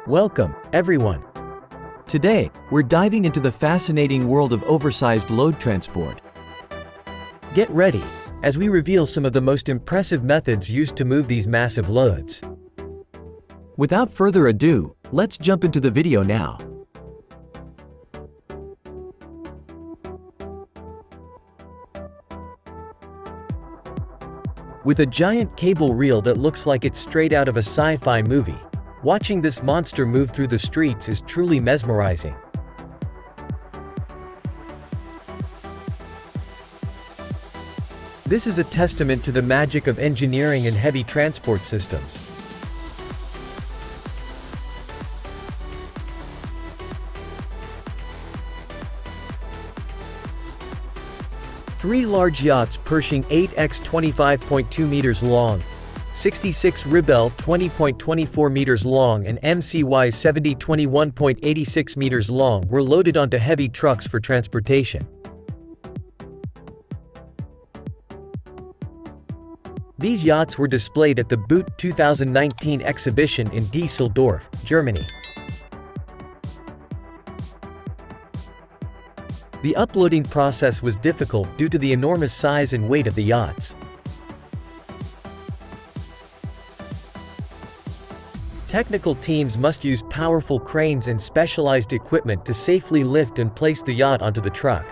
Welcome, everyone. Today, we're diving into the fascinating world of oversized load transport. Get ready, as we reveal some of the most impressive methods used to move these massive loads. Without further ado, let's jump into the video now. With a giant cable reel that looks like it's straight out of a sci-fi movie, watching this monster move through the streets is truly mesmerizing. This is a testament to the magic of engineering and heavy transport systems. Three large yachts Pershing 8x 25.2 meters long, 66 Rebelle 20.24 meters long and MCY 70 21.86 meters long were loaded onto heavy trucks for transportation. These yachts were displayed at the Boot 2019 exhibition in Düsseldorf, Germany. The uploading process was difficult due to the enormous size and weight of the yachts. Technical teams must use powerful cranes and specialized equipment to safely lift and place the yacht onto the truck.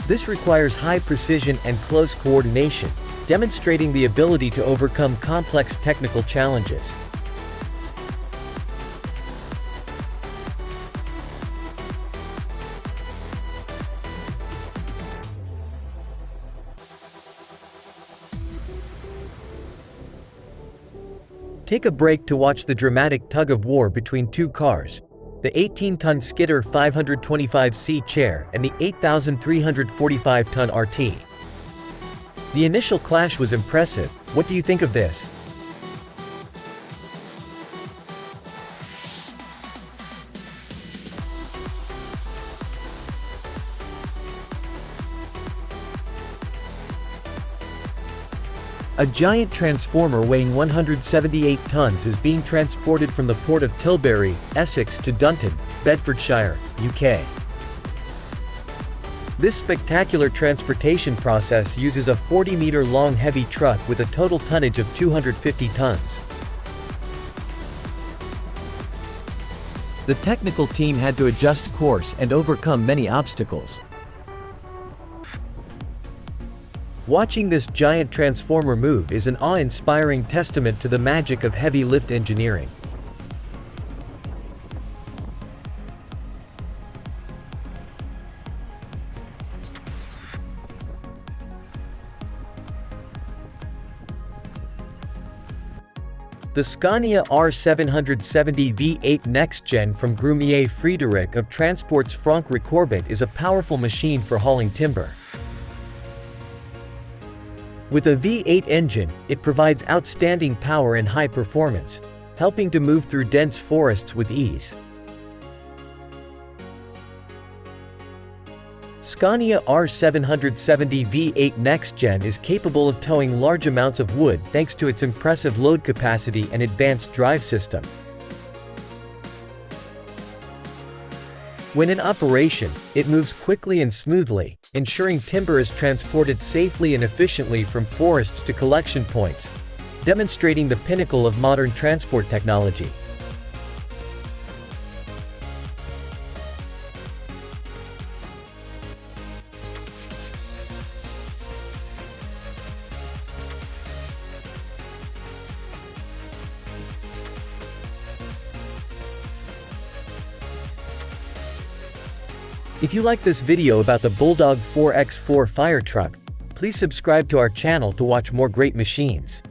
This requires high precision and close coordination, demonstrating the ability to overcome complex technical challenges. Take a break to watch the dramatic tug-of-war between two cars, the 18-ton Skidder 525C chair and the 8,345-ton RT. The initial clash was impressive. What do you think of this? A giant transformer weighing 178 tons is being transported from the port of Tilbury, Essex to Dunton, Bedfordshire, UK. This spectacular transportation process uses a 40-meter-long heavy truck with a total tonnage of 250 tons. The technical team had to adjust course and overcome many obstacles. Watching this giant transformer move is an awe-inspiring testament to the magic of heavy lift engineering. The Scania R770 V8 Next Gen from Grumier Friedrich of Transport's Frank Recorbet is a powerful machine for hauling timber. With a V8 engine, it provides outstanding power and high performance, helping to move through dense forests with ease. Scania R770 V8 Next Gen is capable of towing large amounts of wood thanks to its impressive load capacity and advanced drive system. When in operation, it moves quickly and smoothly, ensuring timber is transported safely and efficiently from forests to collection points, demonstrating the pinnacle of modern transport technology. If you like this video about the Bulldog 4x4 fire truck, please subscribe to our channel to watch more great machines.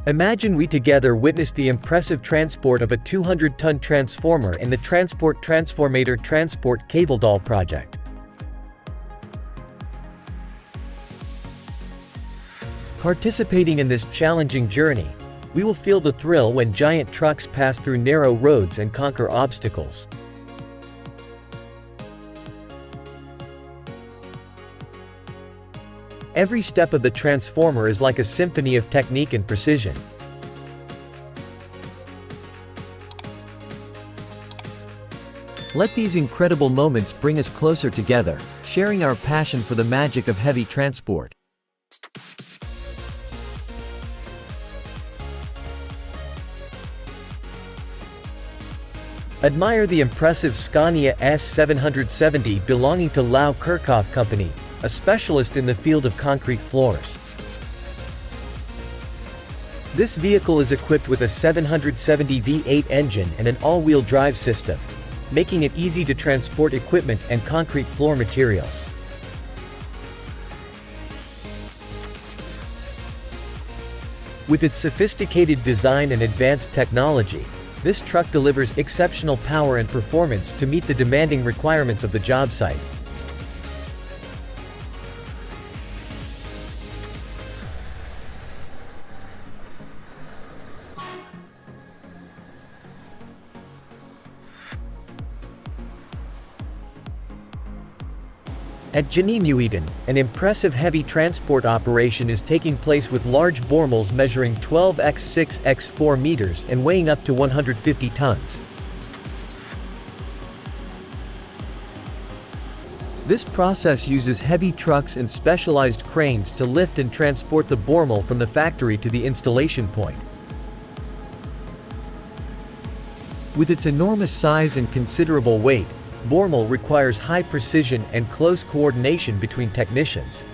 Imagine we together witness the impressive transport of a 200-ton transformer in the Transport Transformator Transport Kavledal project. Participating in this challenging journey, We will feel the thrill when giant trucks pass through narrow roads and conquer obstacles. Every step of the transformer is like a symphony of technique and precision. Let these incredible moments bring us closer together, sharing our passion for the magic of heavy transport. Admire the impressive Scania S770 belonging to Lau Kirchhoff Company, a specialist in the field of concrete floors. This vehicle is equipped with a 770 V8 engine and an all-wheel drive system, making it easy to transport equipment and concrete floor materials. With its sophisticated design and advanced technology, this truck delivers exceptional power and performance to meet the demanding requirements of the job site. At Geniemuiden, an impressive heavy transport operation is taking place with large bore mills measuring 12 x 6 x 4 meters and weighing up to 150 tons. This process uses heavy trucks and specialized cranes to lift and transport the bore mill from the factory to the installation point. With its enormous size and considerable weight, bore mill requires high precision and close coordination between technicians.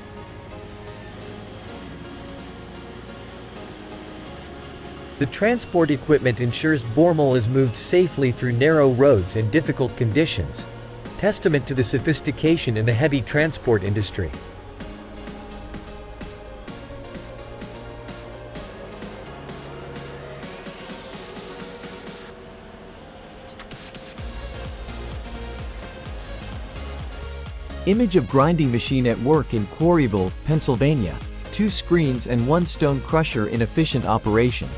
The transport equipment ensures bore mill is moved safely through narrow roads and difficult conditions, testament to the sophistication in the heavy transport industry. Image of grinding machine at work in Quarryville, Pennsylvania. 2 screens and 1 stone crusher in efficient operation.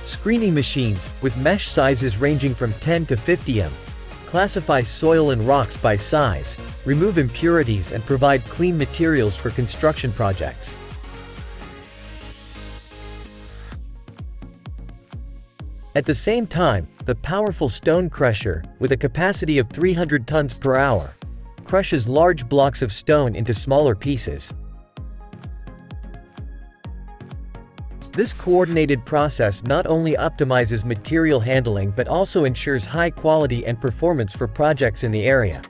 Screening machines, with mesh sizes ranging from 10 to 50 m, classify soil and rocks by size, remove impurities and provide clean materials for construction projects. At the same time, the powerful stone crusher, with a capacity of 300 tons per hour, crushes large blocks of stone into smaller pieces. This coordinated process not only optimizes material handling but also ensures high quality and performance for projects in the area.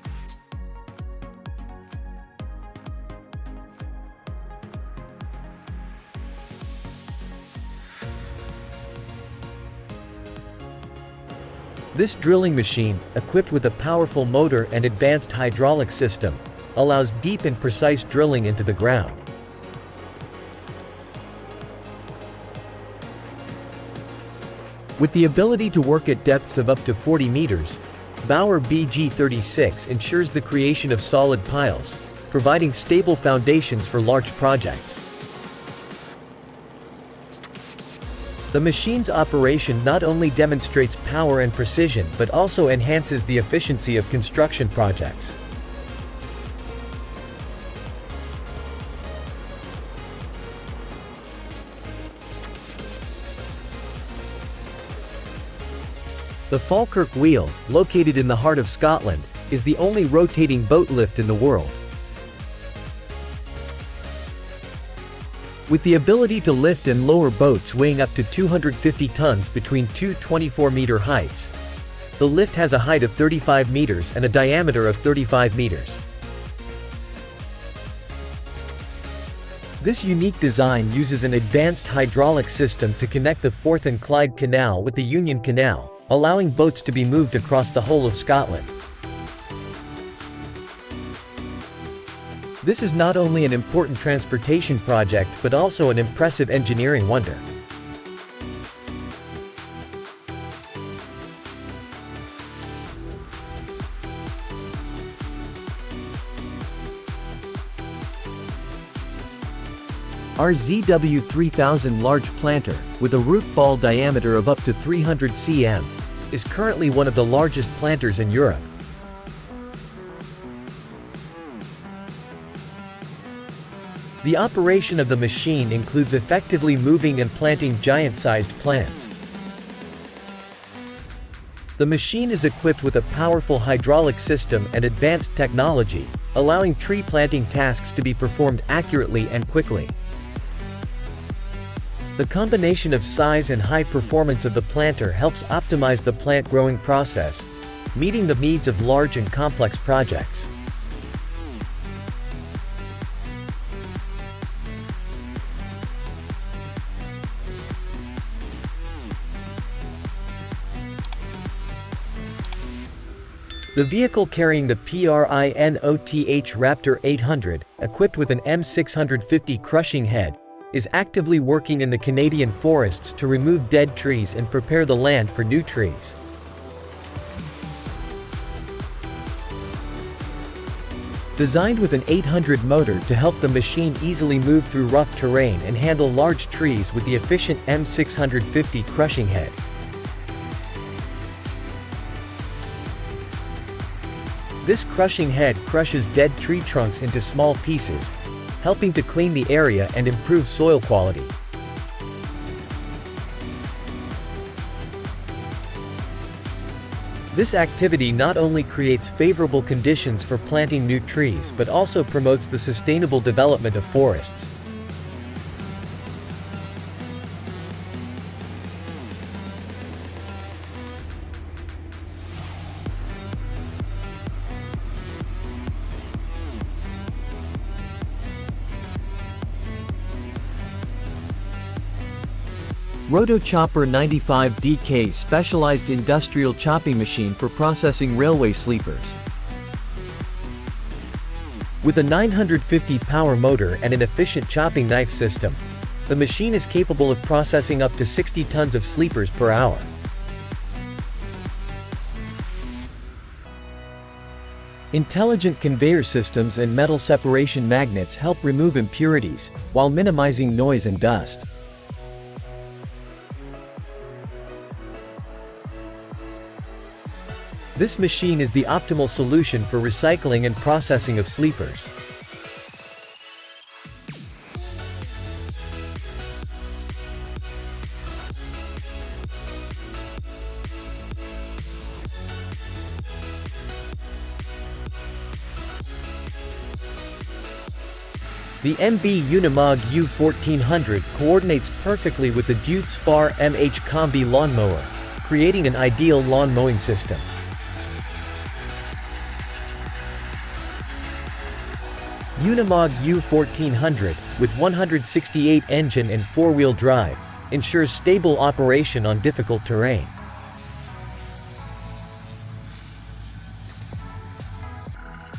This drilling machine, equipped with a powerful motor and advanced hydraulic system, allows deep and precise drilling into the ground. With the ability to work at depths of up to 40 meters, Bauer BG36 ensures the creation of solid piles, providing stable foundations for large projects. The machine's operation not only demonstrates power and precision but also enhances the efficiency of construction projects. The Falkirk wheel, located in the heart of Scotland, is the only rotating boat lift in the world. With the ability to lift and lower boats weighing up to 250 tons between two 24-meter heights, the lift has a height of 35 meters and a diameter of 35 meters. This unique design uses an advanced hydraulic system to connect the Forth and Clyde Canal with the Union Canal, allowing boats to be moved across the whole of Scotland. This is not only an important transportation project but also an impressive engineering wonder. Our ZW3000 large planter, with a root ball diameter of up to 300 cm, is currently one of the largest planters in Europe. The operation of the machine includes effectively moving and planting giant-sized plants. The machine is equipped with a powerful hydraulic system and advanced technology, allowing tree planting tasks to be performed accurately and quickly. The combination of size and high performance of the planter helps optimize the plant growing process, meeting the needs of large and complex projects. The vehicle carrying the PRINOTH Raptor 800, equipped with an M650 crushing head, is actively working in the Canadian forests to remove dead trees and prepare the land for new trees. Designed with an 800 motor to help the machine easily move through rough terrain and handle large trees with the efficient M650 crushing head. This crushing head crushes dead tree trunks into small pieces, helping to clean the area and improve soil quality. This activity not only creates favorable conditions for planting new trees but also promotes the sustainable development of forests. Rotochopper 95DK specialized industrial chopping machine for processing railway sleepers. With a 950 power motor and an efficient chopping knife system, the machine is capable of processing up to 60 tons of sleepers per hour. Intelligent conveyor systems and metal separation magnets help remove impurities, while minimizing noise and dust. This machine is the optimal solution for recycling and processing of sleepers. The MB Unimog U1400 coordinates perfectly with the Deutz Fahr MH Combi lawnmower, creating an ideal lawn mowing system. Unimog U1400, with 168 engine and four-wheel drive, ensures stable operation on difficult terrain.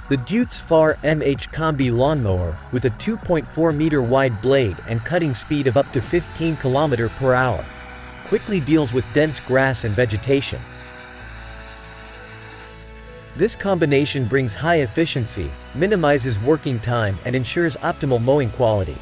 The Deutz Fahr MH Combi lawnmower, with a 2.4-meter wide blade and cutting speed of up to 15 km per hour, quickly deals with dense grass and vegetation. This combination brings high efficiency, minimizes working time and ensures optimal mowing quality.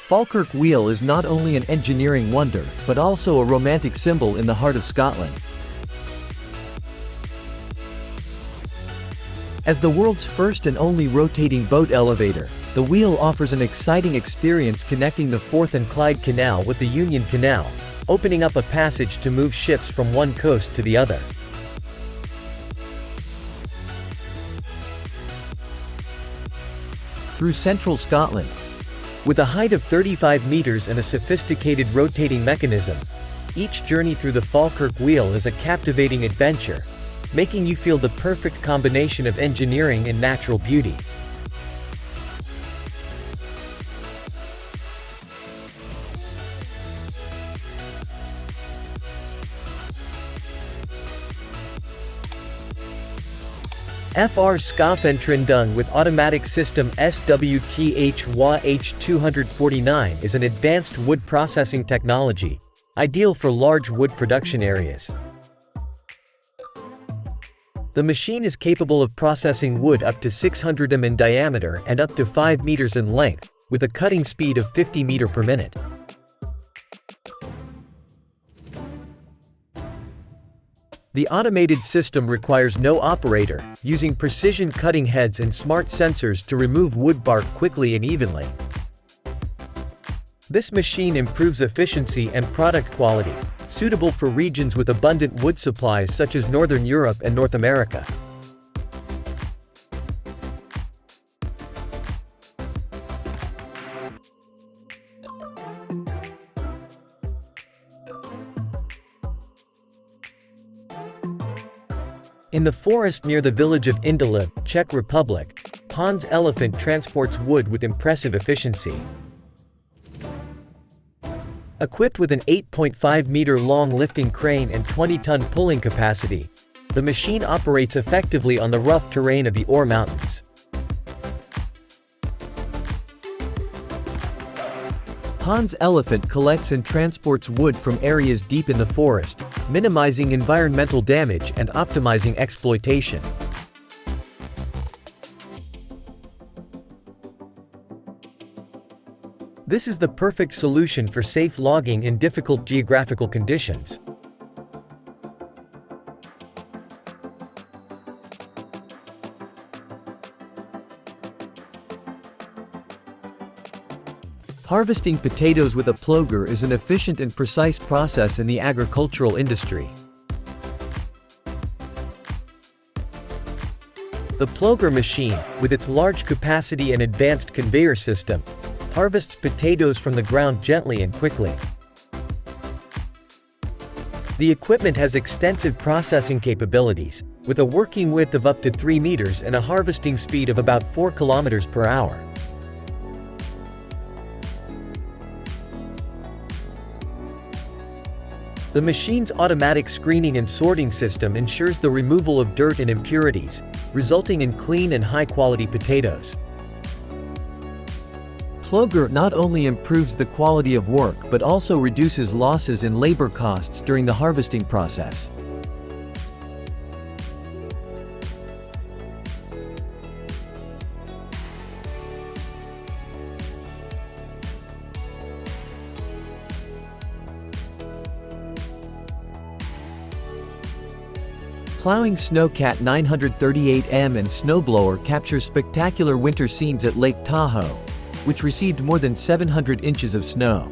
Falkirk wheel is not only an engineering wonder, but also a romantic symbol in the heart of Scotland. As the world's first and only rotating boat elevator, the wheel offers an exciting experience connecting the Forth and Clyde Canal with the Union Canal, opening up a passage to move ships from one coast to the other. Through central Scotland. With a height of 35 meters and a sophisticated rotating mechanism, each journey through the Falkirk wheel is a captivating adventure, making you feel the perfect combination of engineering and natural beauty. FR Skafentrindung with automatic system SWTH-WH249 is an advanced wood processing technology, ideal for large wood production areas. The machine is capable of processing wood up to 600 m in diameter and up to 5 meters in length, with a cutting speed of 50 meters per minute. The automated system requires no operator, using precision cutting heads and smart sensors to remove wood bark quickly and evenly. This machine improves efficiency and product quality, suitable for regions with abundant wood supplies such as Northern Europe and North America. In the forest near the village of Indeliv, Czech Republic, Hans Elephant transports wood with impressive efficiency. Equipped with an 8.5-meter-long lifting crane and 20-ton pulling capacity, the machine operates effectively on the rough terrain of the Ore Mountains. Hans Elephant collects and transports wood from areas deep in the forest, minimizing environmental damage and optimizing exploitation. This is the perfect solution for safe logging in difficult geographical conditions. Harvesting potatoes with a ploger is an efficient and precise process in the agricultural industry. The ploger machine, with its large capacity and advanced conveyor system, harvests potatoes from the ground gently and quickly. The equipment has extensive processing capabilities, with a working width of up to 3 meters and a harvesting speed of about 4 kilometers per hour. The machine's automatic screening and sorting system ensures the removal of dirt and impurities, resulting in clean and high-quality potatoes. Ploger not only improves the quality of work but also reduces losses in labor costs during the harvesting process. Plowing Snowcat 938M and snowblower captures spectacular winter scenes at Lake Tahoe, which received more than 700 inches of snow.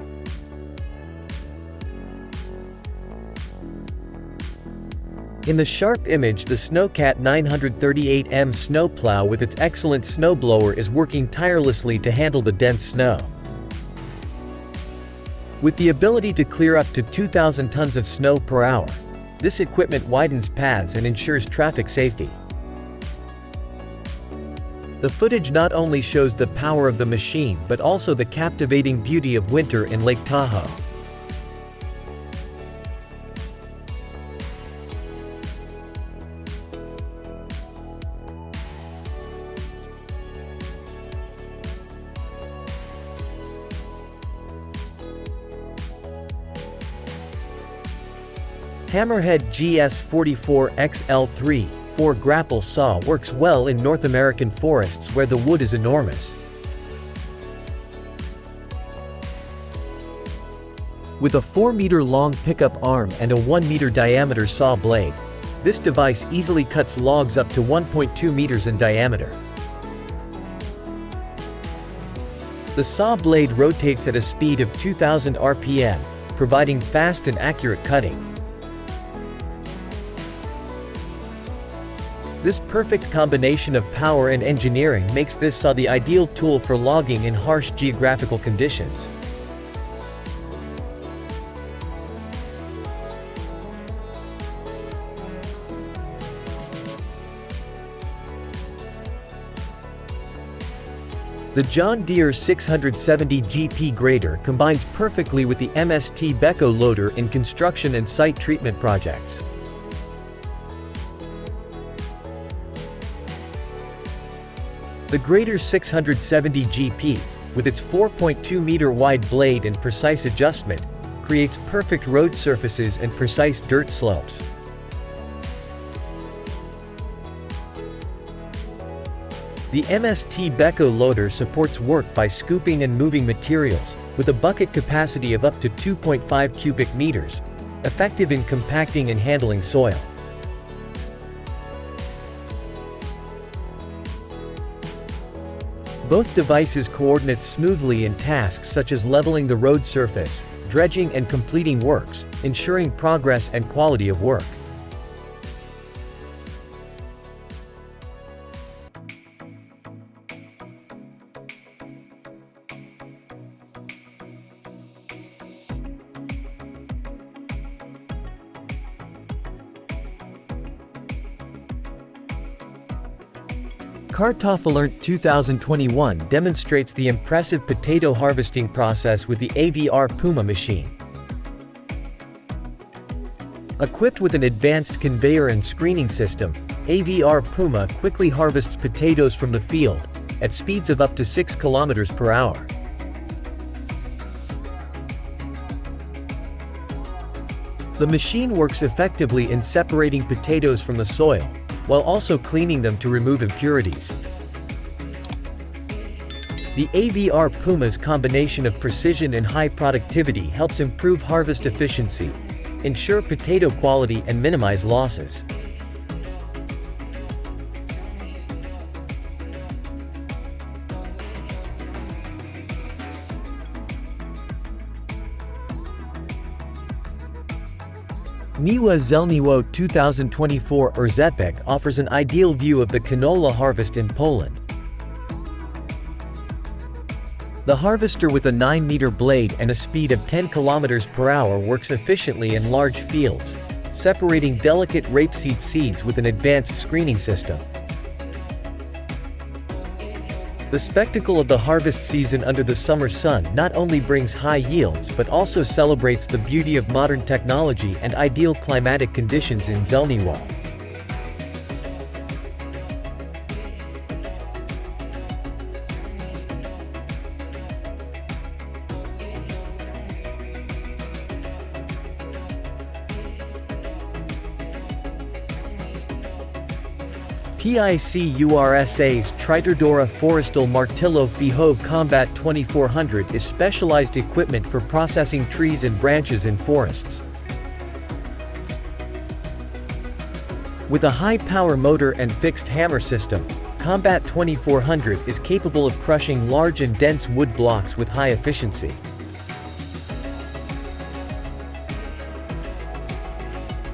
In the sharp image, the Snowcat 938M snowplow with its excellent snowblower is working tirelessly to handle the dense snow. With the ability to clear up to 2,000 tons of snow per hour, this equipment widens paths and ensures traffic safety. The footage not only shows the power of the machine but also the captivating beauty of winter in Lake Tahoe. Hammerhead GS44XL3 4-grapple saw works well in North American forests where the wood is enormous. With a 4-meter-long pickup arm and a 1-meter diameter saw blade, this device easily cuts logs up to 1.2 meters in diameter. The saw blade rotates at a speed of 2,000 RPM, providing fast and accurate cutting. This perfect combination of power and engineering makes this saw the ideal tool for logging in harsh geographical conditions. The John Deere 670 GP grader combines perfectly with the MST Beko loader in construction and site treatment projects. The greater 670 GP, with its 4.2-meter wide blade and precise adjustment, creates perfect road surfaces and precise dirt slopes. The MST Beko loader supports work by scooping and moving materials, with a bucket capacity of up to 2.5 cubic meters, effective in compacting and handling soil. Both devices coordinate smoothly in tasks such as leveling the road surface, dredging and completing works, ensuring progress and quality of work. Kartoffelernte 2021 demonstrates the impressive potato harvesting process with the AVR Puma machine. Equipped with an advanced conveyor and screening system, AVR Puma quickly harvests potatoes from the field, at speeds of up to 6 km per hour. The machine works effectively in separating potatoes from the soil, while also cleaning them to remove impurities. The AVR Puma's combination of precision and high productivity helps improve harvest efficiency, ensure potato quality and minimize losses. Niwa Zelniwo 2024 Oversize offers an ideal view of the canola harvest in Poland. The harvester with a 9-meter blade and a speed of 10 km per hour works efficiently in large fields, separating delicate rapeseed seeds with an advanced screening system. The spectacle of the harvest season under the summer sun not only brings high yields but also celebrates the beauty of modern technology and ideal climatic conditions in Zelniwo. PICURSA's Tritordora Forestal Martillo Fijo Combat 2400 is specialized equipment for processing trees and branches in forests. With a high-power motor and fixed hammer system, Combat 2400 is capable of crushing large and dense wood blocks with high efficiency.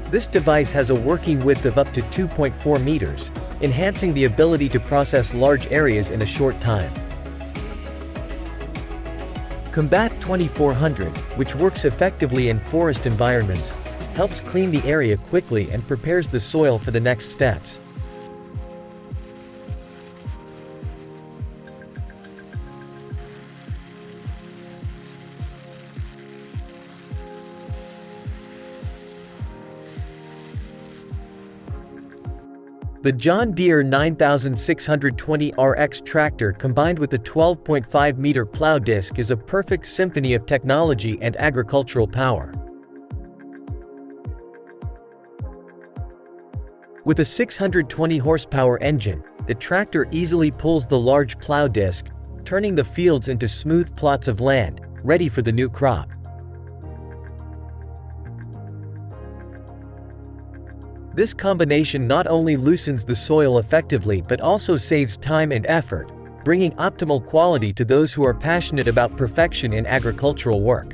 This device has a working width of up to 2.4 meters, enhancing the ability to process large areas in a short time. Combat 2400, which works effectively in forest environments, helps clean the area quickly and prepares the soil for the next steps. The John Deere 9620 RX tractor combined with the 12.5-meter plow disc is a perfect symphony of technology and agricultural power. With a 620 horsepower engine, the tractor easily pulls the large plow disc, turning the fields into smooth plots of land, ready for the new crop. This combination not only loosens the soil effectively but also saves time and effort, bringing optimal quality to those who are passionate about perfection in agricultural work.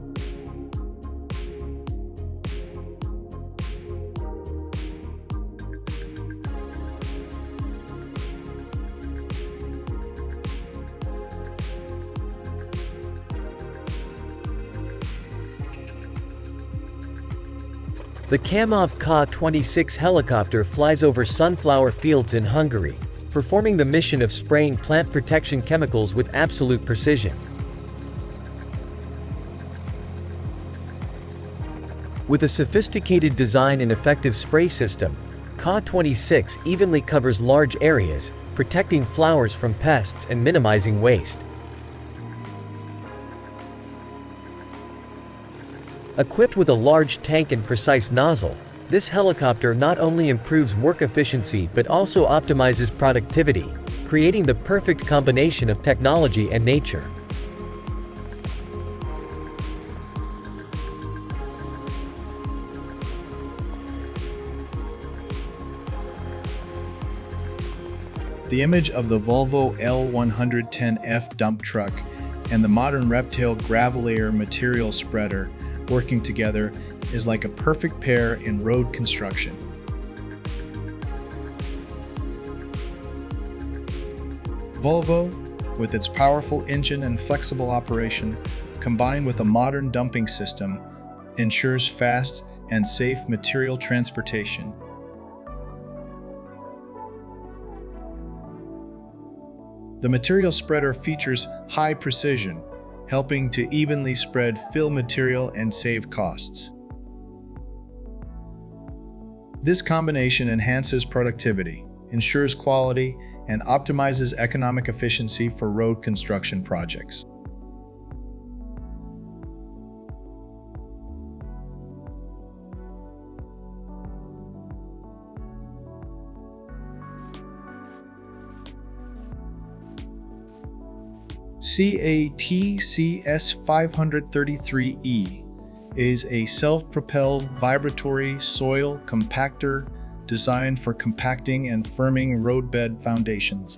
The Kamov Ka-26 helicopter flies over sunflower fields in Hungary, performing the mission of spraying plant protection chemicals with absolute precision. With a sophisticated design and effective spray system, Ka-26 evenly covers large areas, protecting flowers from pests and minimizing waste. Equipped with a large tank and precise nozzle, this helicopter not only improves work efficiency but also optimizes productivity, creating the perfect combination of technology and nature. The image of the Volvo L110F dump truck and the modern Reptile Gravelayer material spreader working together is like a perfect pair in road construction. Volvo, with its powerful engine and flexible operation, combined with a modern dumping system, ensures fast and safe material transportation. The material spreader features high precision, helping to evenly spread fill material and save costs. This combination enhances productivity, ensures quality, and optimizes economic efficiency for road construction projects. CATCS 533E is a self-propelled vibratory soil compactor designed for compacting and firming roadbed foundations.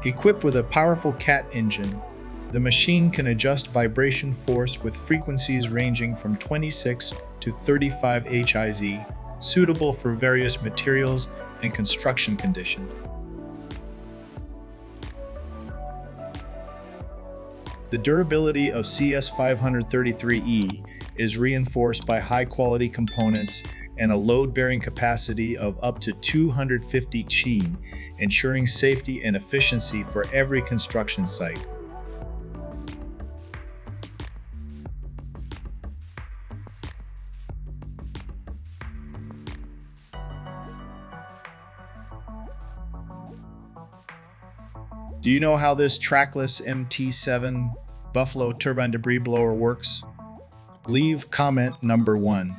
Equipped with a powerful CAT engine, the machine can adjust vibration force with frequencies ranging from 26 to 35 Hz, suitable for various materials and construction conditions. The durability of CS533E is reinforced by high-quality components and a load-bearing capacity of up to 250 kg, ensuring safety and efficiency for every construction site. Do you know how this trackless MT7 Buffalo turbine debris blower works? Leave comment number 1.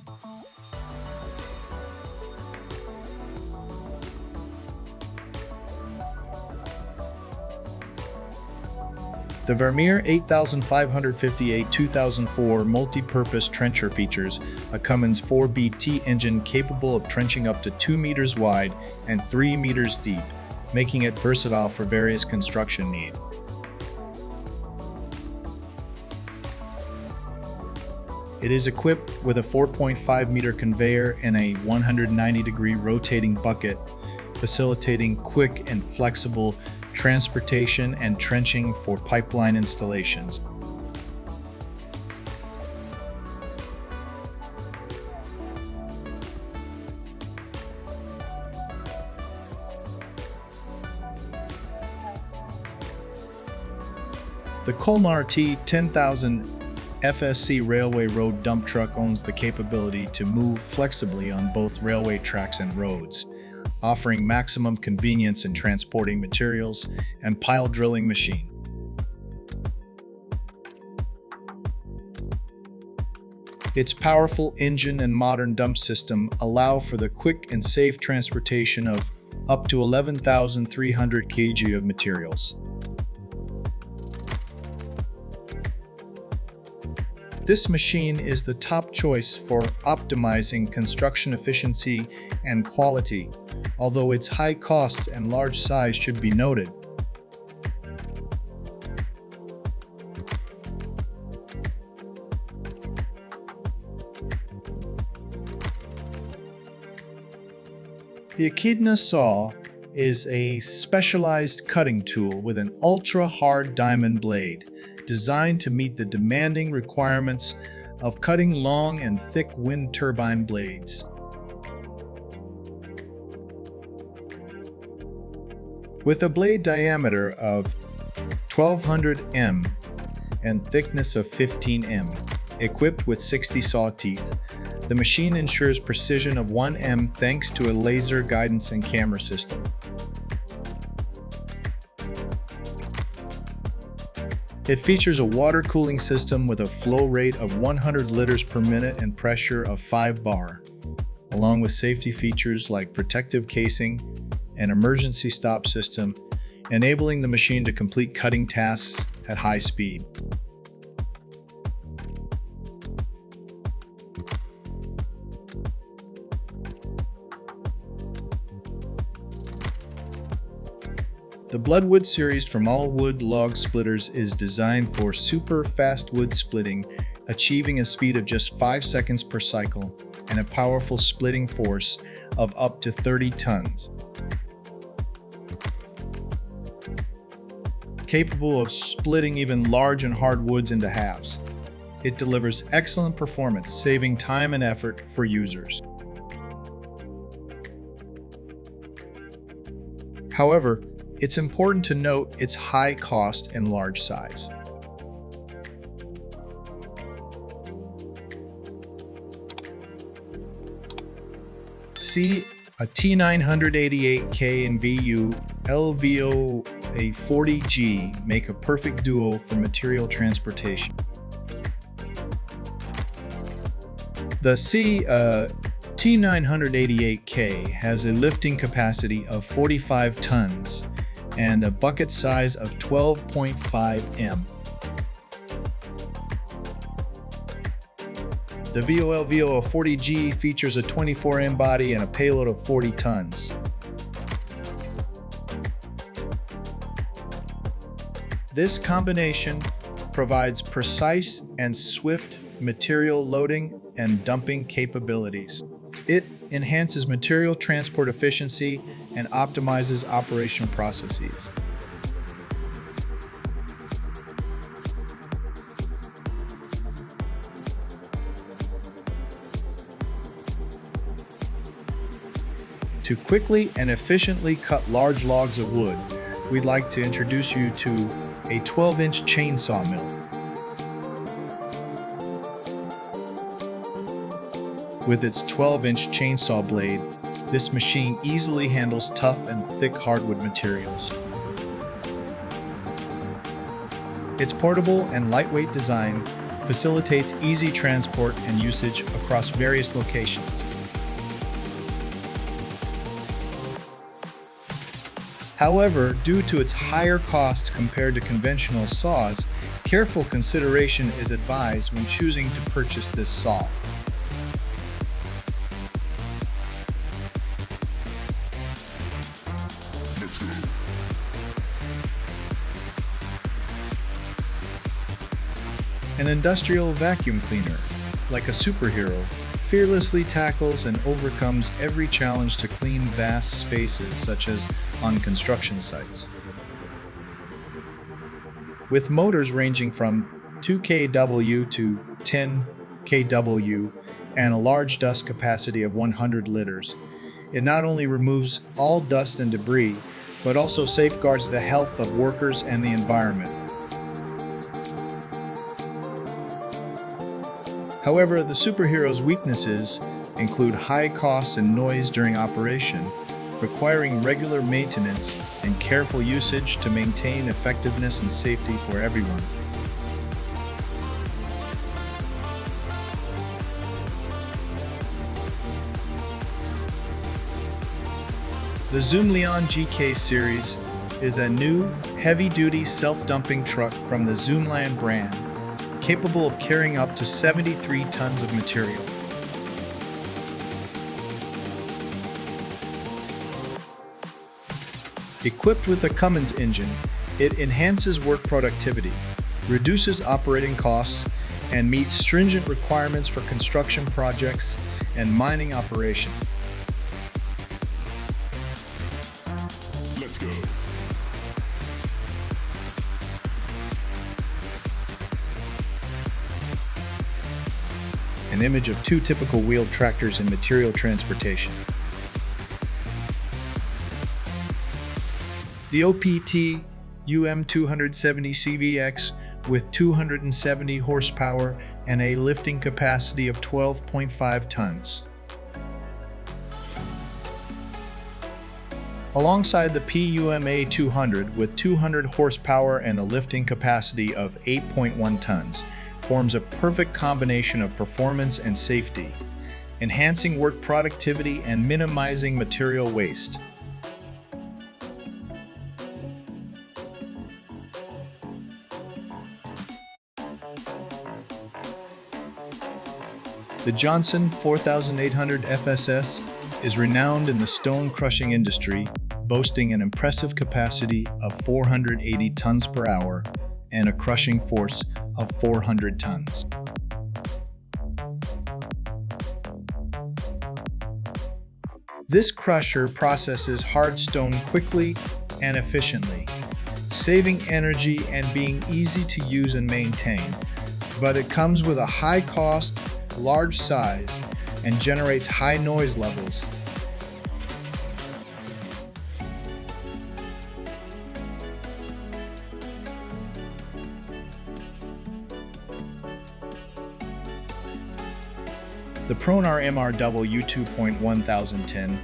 The Vermeer 8558 2004 multi-purpose trencher features a Cummins 4BT engine capable of trenching up to 2 meters wide and 3 meters deep, making it versatile for various construction needs. It is equipped with a 4.5 meter conveyor and a 190-degree rotating bucket, facilitating quick and flexible transportation and trenching for pipeline installations. The Colmar T10000 FSC Railway Road Dump Truck owns the capability to move flexibly on both railway tracks and roads, offering maximum convenience in transporting materials and pile drilling machine. Its powerful engine and modern dump system allow for the quick and safe transportation of up to 11,300 kg of materials. This machine is the top choice for optimizing construction efficiency and quality, although its high cost and large size should be noted. The Echidna saw is a specialized cutting tool with an ultra-hard diamond blade, designed to meet the demanding requirements of cutting long and thick wind turbine blades. With a blade diameter of 1200 m and thickness of 15 m, equipped with 60 saw teeth, The machine ensures precision of 1 m thanks to a laser guidance and camera system. It features a water cooling system with a flow rate of 100 liters per minute and pressure of 5 bar, along with safety features like protective casing and emergency stop system, enabling the machine to complete cutting tasks at high speed. The Bloodwood series from All Wood Log Splitters is designed for super fast wood splitting, achieving a speed of just 5 seconds per cycle and a powerful splitting force of up to 30 tons. Capable of splitting even large and hard woods into halves, it delivers excellent performance, saving time and effort for users. However, it's important to note its high cost and large size. C, a T988K and VU LVO a 40G make a perfect duo for material transportation. The C T988K has a lifting capacity of 45 tons and a bucket size of 12.5 m. The VOLVO 40G features a 24 m body and a payload of 40 tons. This combination provides precise and swift material loading and dumping capabilities. It enhances material transport efficiency and optimizes operation processes. To quickly and efficiently cut large logs of wood, we'd like to introduce you to a 12-inch chainsaw mill. With its 12-inch chainsaw blade, this machine easily handles tough and thick hardwood materials. Its portable and lightweight design facilitates easy transport and usage across various locations. However, due to its higher cost compared to conventional saws, careful consideration is advised when choosing to purchase this saw. An industrial vacuum cleaner, like a superhero, fearlessly tackles and overcomes every challenge to clean vast spaces such as on construction sites. With motors ranging from 2 kW to 10 kW and a large dust capacity of 100 liters, it not only removes all dust and debris, but also safeguards the health of workers and the environment. However, the superhero's weaknesses include high cost and noise during operation, requiring regular maintenance and careful usage to maintain effectiveness and safety for everyone. The Zoomlion GK series is a new, heavy-duty self-dumping truck from the Zoomlion brand, capable of carrying up to 73 tons of material. Equipped with a Cummins engine, it enhances work productivity, reduces operating costs, and meets stringent requirements for construction projects and mining operation. Let's go. An image of two typical wheeled tractors in material transportation. The OPT 270 CVX with 270 horsepower and a lifting capacity of 12.5 tons. Alongside the PUMA 200 with 200 horsepower and a lifting capacity of 8.1 tons, forms a perfect combination of performance and safety, enhancing work productivity and minimizing material waste. The Johnson 4800 FSS is renowned in the stone crushing industry, boasting an impressive capacity of 480 tons per hour and a crushing force of 400 tons. This crusher processes hard stone quickly and efficiently, saving energy and being easy to use and maintain, but it comes with a high cost, large size, and generates high noise levels. The Pronar MRW 2.1010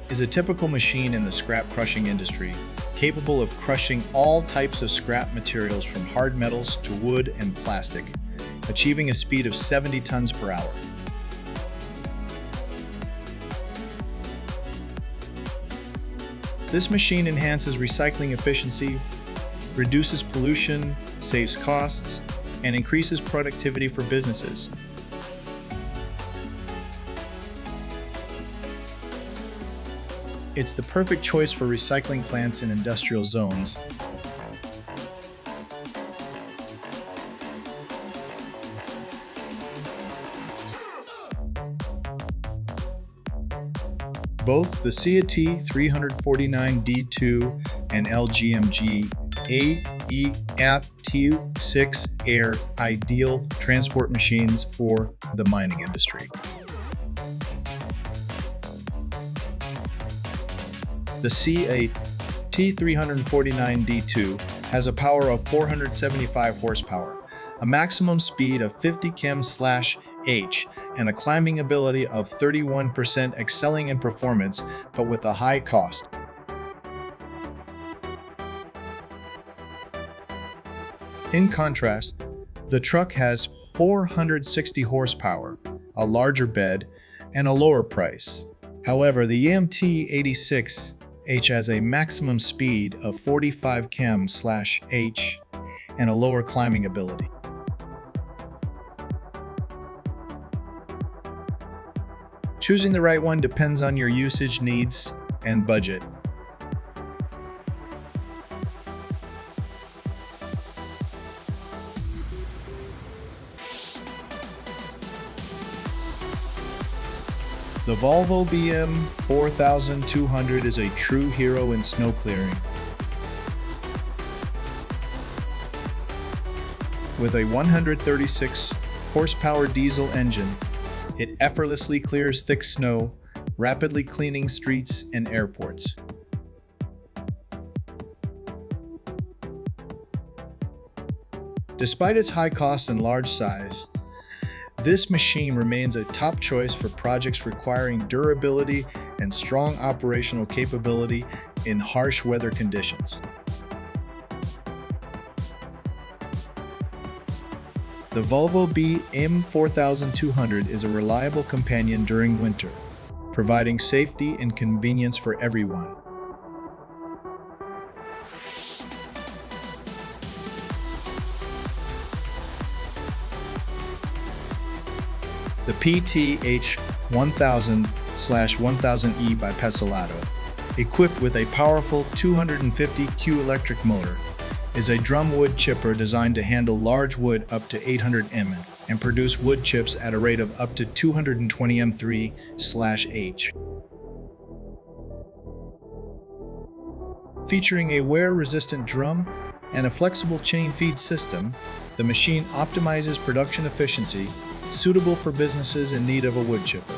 is a typical machine in the scrap crushing industry, capable of crushing all types of scrap materials from hard metals to wood and plastic, achieving a speed of 70 tons per hour. This machine enhances recycling efficiency, reduces pollution, saves costs, and increases productivity for businesses. It's the perfect choice for recycling plants in industrial zones. Both the CAT 349D2 and LGMG AEAT6 are ideal transport machines for the mining industry. The CAT 349D2 has a power of 475 horsepower, a maximum speed of 50 km/h, and a climbing ability of 31%, excelling in performance but with a high cost. In contrast, the truck has 460 horsepower, a larger bed, and a lower price. However, the EMT86H has a maximum speed of 45 km/h and a lower climbing ability. Choosing the right one depends on your usage needs and budget. The Volvo BM 4200 is a true hero in snow clearing. With a 136 horsepower diesel engine, it effortlessly clears thick snow, rapidly cleaning streets and airports. Despite its high cost and large size, this machine remains a top choice for projects requiring durability and strong operational capability in harsh weather conditions. The Volvo BM 4200 is a reliable companion during winter, providing safety and convenience for everyone. The PTH 1000/1000E by Pesolato, equipped with a powerful 250Q electric motor, is a drum wood chipper designed to handle large wood up to 800 mm and produce wood chips at a rate of up to 220 m3/h. Featuring a wear-resistant drum and a flexible chain feed system, the machine optimizes production efficiency, suitable for businesses in need of a wood chipper.